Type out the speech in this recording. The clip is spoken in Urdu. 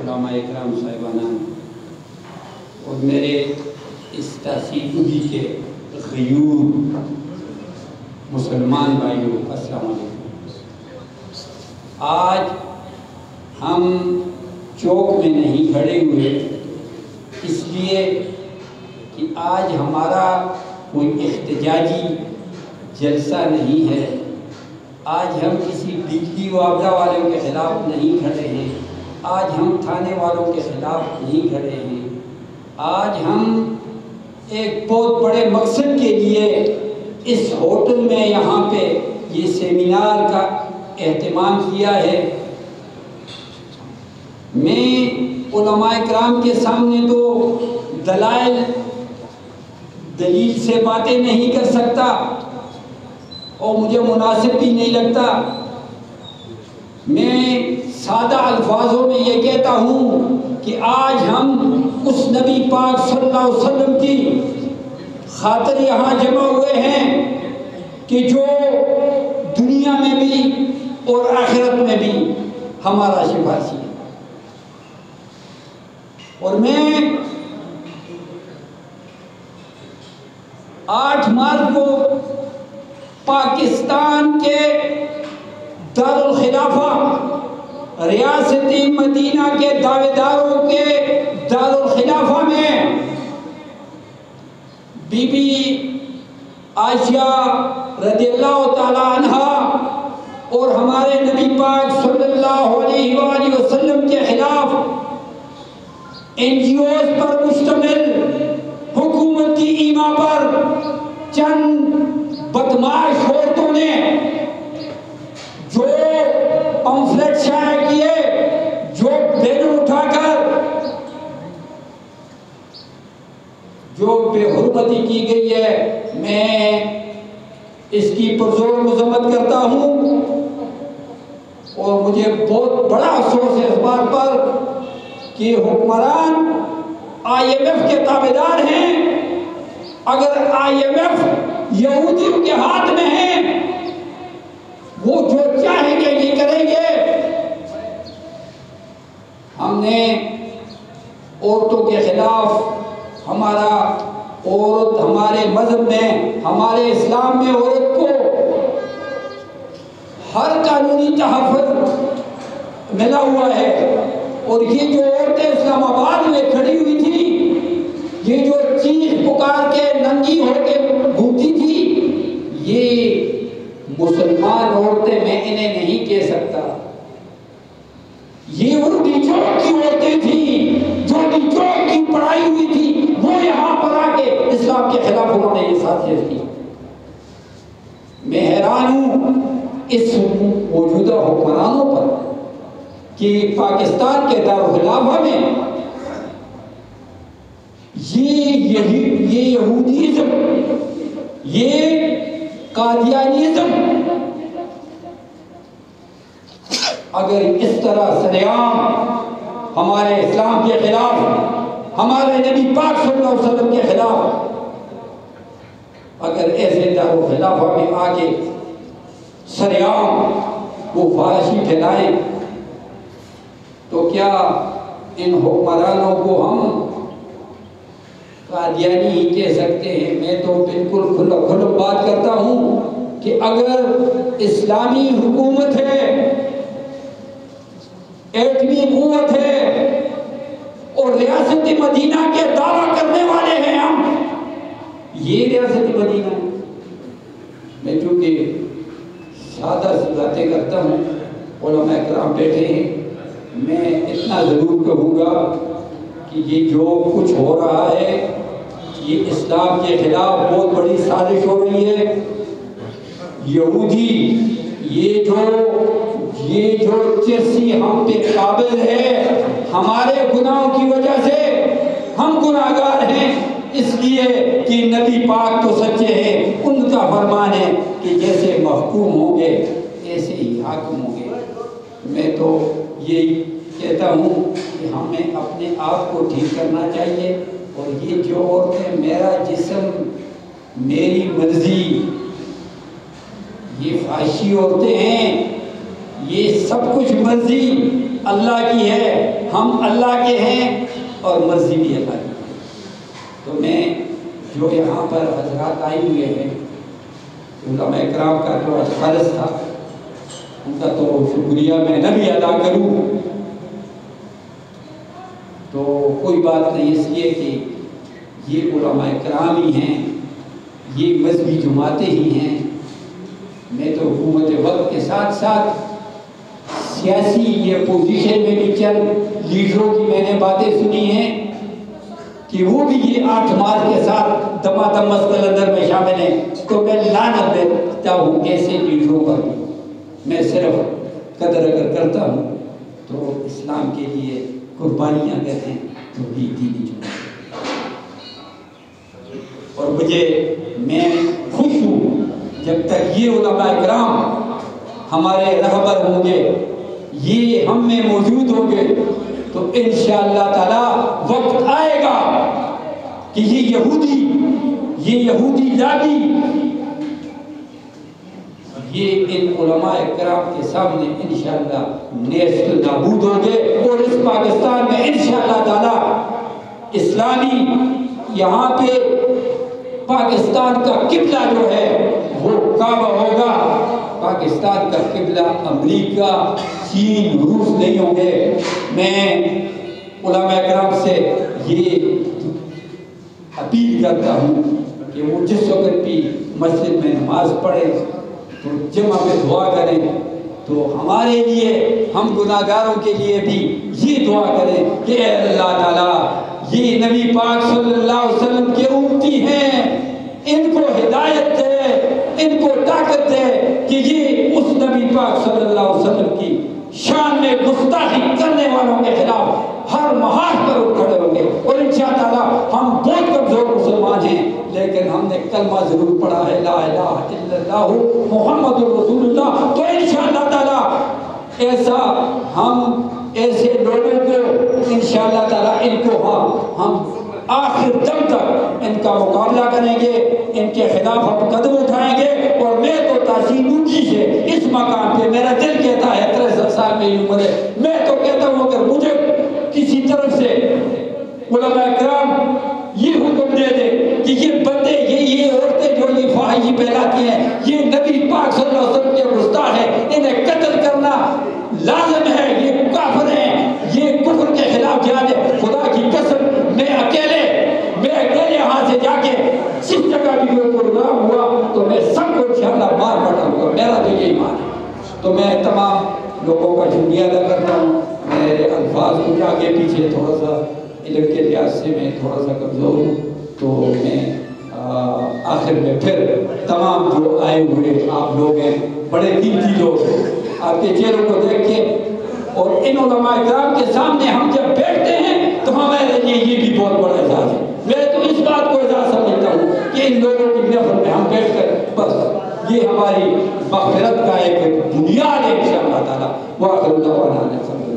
علماء اکرام صاحبان اور میرے اس تحصیل کے غیور مسلمان بھائیوں، السلام علیکم۔ آج ہم چوک میں نہیں کھڑے ہوئے اس لیے کہ آج ہمارا کوئی احتجاجی جلسہ نہیں ہے، آج ہم کسی بجلی معاوضہ والوں کے خلاف نہیں کھڑے ہیں، آج ہم تھانے والوں کے خلاف نہیں کھڑے ہیں، آج ہم ایک بہت بڑے مقصد کے لیے اس ہوٹل میں یہاں پہ یہ سیمینار کا اہتمام کیا ہے۔ میں علماء کرام کے سامنے تو دلیل سے باتیں نہیں کر سکتا اور مجھے مناسب بھی نہیں لگتا۔ میں سادہ الفاظوں میں یہ کہتا ہوں کہ آج ہم اس نبی پاک صلی اللہ علیہ وسلم کی خاطر یہاں جمع ہوئے ہیں کہ جو دنیا میں بھی اور آخرت میں بھی ہمارا شفاعی ہے۔ اور میں 8 مارچ کو پاکستان کے دارالخلافہ ریاست مدینہ کے دعوے داروں کے دارالخلافہ میں بی بی عائشہ رضی اللہ تعالی عنہ اور ہمارے نبی پاک صلی اللہ علیہ وآلہ وسلم کے خلاف NGOs پر مشتمل حکومت کی ایما پر چند بدماش عورتوں نے جو پمفلٹ شائع کیے، جو بینر اٹھا کر جو بے حرمتی کی گئی ہے، میں اس کی پرزور مذمت کرتا ہوں اور مجھے بہت بڑا افسوس ہے اس بات پر کہ حکمران IMF کے تابعدار ہیں۔ اگر IMF یہودیوں کے ہاتھ میں ہے، وہ جو چاہیں گے یہ کریں گے۔ ہم نے عورتوں کے خلاف ہمارے مذہب میں، ہمارے اسلام میں عورت کو ہر قانونی تحفظ ملا ہوا ہے، اور یہ جو عورتیں اسلام آباد میں کھڑی ہوئی تھی، یہ جو چیخ پکار کے ننگی ہو کے گھومتی تھی، یہ مسلمان عورتیں میں انہیں نہیں کہہ سکتا، یہ ان ڈیچوک کی عورتیں تھیں جو ڈیچوک کی پڑھائی ہوئی تھی، وہ یہاں پر آ کے اسلام کے خلاف انہوں نے یہ سازش کی۔ میں حیران ہوں اس موجودہ حکمرانوں پر کہ پاکستان کے دارالخلافہ میں یہ یہودیزم، یہ قادیانیزم اگر اس طرح سریعام ہمارے اسلام کے خلاف، ہمارے نبی پاک صلی اللہ علیہ وسلم کے خلاف اگر ایسے دارالخلافہ میں آگے سریعام وہ فحاشی پھیلائیں، تو کیا ان حکمرانوں کو ہم قادیانی ہی کہہ سکتے ہیں؟ میں تو بالکل کھلم بات کرتا ہوں کہ اگر اسلامی حکومت ہے، ایٹمی قوت ہے اور ریاست مدینہ کے دعویٰ کرنے والے ہیں ہم، یہ ریاست مدینہ ہے۔ میں چونکہ سادہ سی باتیں کرتا ہوں، علماء کرام بیٹھے ہیں، میں اتنا ضرور کہوں گا کہ یہ جو کچھ ہو رہا ہے یہ اسلام کے خلاف بہت بڑی سازش ہو رہی ہے۔ یہودی یہ جو چرسی ہم پہ قابل ہے، ہمارے گناہوں کی وجہ سے ہم گناہگار ہیں، اس لیے کہ نبی پاک تو سچے ہیں، ان کا فرمان ہے کہ جیسے محکوم ہوں گے ایسے ہی حاکم ہوں گے۔ میں تو یہی کہتا ہوں کہ ہمیں اپنے آپ کو ٹھیک کرنا چاہیے، اور یہ جو عورتیں میرا جسم میری مرضی، یہ فحاشی عورتیں ہیں، یہ سب کچھ مرضی اللہ کی ہے۔ ہم اللہ کے ہیں اور مرضی بھی اللہ کی ہے۔ تو میں جو یہاں پر حضرات آئے ہوئے ہیں، علماء اکرام کا جو فرض تھا ان کا تو شکریہ میں نہ بھی ادا کروں تو کوئی بات نہیں، اس لیے کہ یہ علماء اکرام ہی ہیں، یہ مذہبی جماعتیں ہی ہیں۔ میں تو حکومت وقت کے ساتھ ساتھ سیاسی یہ پوزیشن میں بھی چند لیڈروں کی میں نے باتیں سنی ہیں کہ وہ بھی یہ 8 مارچ کے ساتھ دمادم مسجد اندر میں شامل ہیں، تو میں لعنت دیتا ہوں ایسے لیڈروں پر بھی۔ میں صرف قدر اگر کرتا ہوں تو اسلام کے لیے قربانیاں اگر ہیں تو بھی دینی چاہیے۔ اور میں خوش ہوں جب تک یہ علماء اکرام ہمارے رہبر ہوں گے، یہ ہم میں موجود ہوں گے، تو انشاءاللہ تعالی وقت آئے گا کہ یہ یہودی لابی یہ ان علماء اکرام کے سامنے انشاءاللہ نیست نابود ہوں گے، اور اس پاکستان میں انشاءاللہ تعالی اسلامی یہاں پہ پاکستان کا قبلہ جو ہے وہ کعبہ ہوگا۔ پاکستان کا قبلہ امریکہ، چین، روس نہیں ہوں گے۔ میں علماء کرام سے یہ اپیل کرتا ہوں کہ وہ جس وقت بھی مسجد میں نماز پڑھے تو جمع میں دعا کریں، تو ہمارے لیے، ہم گناہگاروں کے لیے بھی یہ دعا کریں کہ اے اللہ تعالیٰ یہ نبی پاک صلی اللہ علیہ وسلم کے امتی ہیں، ان کو ہدایت دے، ان کو طاقت دے کہ یہ اس نبی پاک صلی اللہ علیہ وسلم کی شان میں گستاخی کرنے والوں کے خلاف ہر محاذ پر اٹھ کھڑے ہوں گے۔ اور انشاءاللہ ہم بہت کمزور مسلمان ہیں، لیکن ہم نے کلمہ ضرور پڑھا ہے، لا الہ الا اللہ محمد رسول اللہ۔ تو انشاءاللہ تعالی ایسا ہم ایسے لوگوں کو انشاءاللہ تعالی ان کو ہم آخر دم تک ان کا مقابلہ کریں گے، ان کے خلاف ہم قدم اٹھائیں گے۔ اور میں تو تحسین اونچی سے اس مقام پہ میرا دل کہتا ہے، 63 سال میری عمر ہے، میں تو کہتا ہوں اگر مجھے کسی طرف سے علماء کرام یہ حکم دے دے کہ یہ بندے، یہ عورتیں جو یہ فحاشی پھیلاتی ہیں، یہ نبی پاک صلی اللہ علیہ وسلم کے گستاخ ہیں، انہیں قتل کرنا لازم ہے، یہ کافر ہیں، یہ کفر کے خلاف جہاد ہے، خدا کی قسم میں اکیلے یہاں سے جا کے جس جگہ بھی کوئی پروگرام ہوا تو میں سب کو انشاءاللہ مار پڑاؤں گا، میرا تو یہی مان ہے۔ تو میں تمام لوگوں کا شکریہ ادا کرتا ہوں۔ میرے الفاظ کچھ آگے پیچھے تھوڑا سا علم کے لحاظ سے میں تھوڑا سا کمزور ہوں، تو میں آخر میں پھر تمام جو آئے ہوئے آپ لوگ ہیں، بڑے قیمتی لوگ ہیں، آپ کے چہروں کو دیکھ کے اور ان علماء کرام کے سامنے ہم جب بیٹھتے ہیں تو ہمارے لیے یہ بھی بہت بڑا اعزاز ہے۔ میں تو اس بات کو اعزاز سمجھتا ہوں کہ ان لوگوں کی محفل میں ہم بیٹھ کر بس یہ ہماری مغفرت کا ایک بنیاد ہے انشاءاللہ تعالیٰ۔ وآخر دعوانا الحمدللہ۔